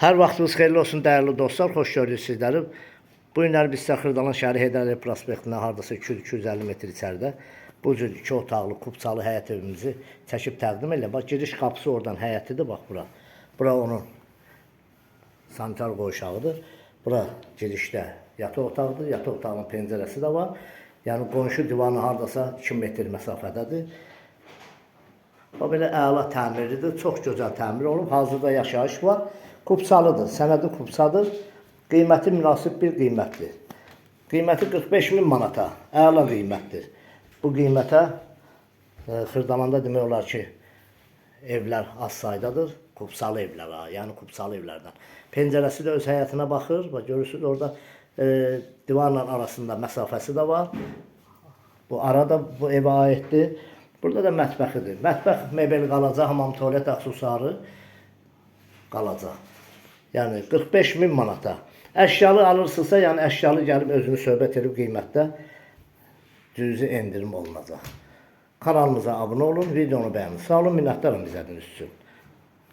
Hər vaxtınız xeyirli olsun dəyərli dostlar, xoş gördük sizləri. Bu günlər biz Xırdalan şəhəri Heydər Əliyev prospektindən hardasa 200-250 metr içəridə bu cür 2 otaqlı, kubçalı həyət evimizi çəkib təqdim edirəm. Bax, giriş qapısı oradan həyətidir, bax bura. Bura onun sanitar qoğuşağıdır. Bura girişdə yataq otağıdır, yataq otağının pəncərəsi də var. Yəni qonşu divanı hardasa 2 metr məsafədədir. O belə əla təmirlidir, çox gözəl təmir olub. Hazırda yaşayış var. Kubçalıdır, sənədi kubçadır. Qiyməti münasib bir qiymətdir. Qiyməti 45.000 manata, əla qiymətdir. Bu qiymətə Xırdalanda demək olar ki, evlər az saydadır. Kubçalı evlər, yəni kubçalı evlərdən. Pəncərəsi də öz həyətinə baxır. Görürsünüz, orada divarla arasında məsafəsi də var. Bu ara da bu evə aiddir. Burada da mətbəxidir. Mətbəx mebel qalacaq, hamam tualet aksesuarı qalacaq. Yəni 45.000 manata. Əşyalı alırsınızsa, yəni əşyalı gəlib özünü söhbət edib qiymətdə cüzi endirim olunacaq. Kanalımıza abunə olun, videonu bəyənin. Sağ olun, minnətdarım izlədiyiniz üçün.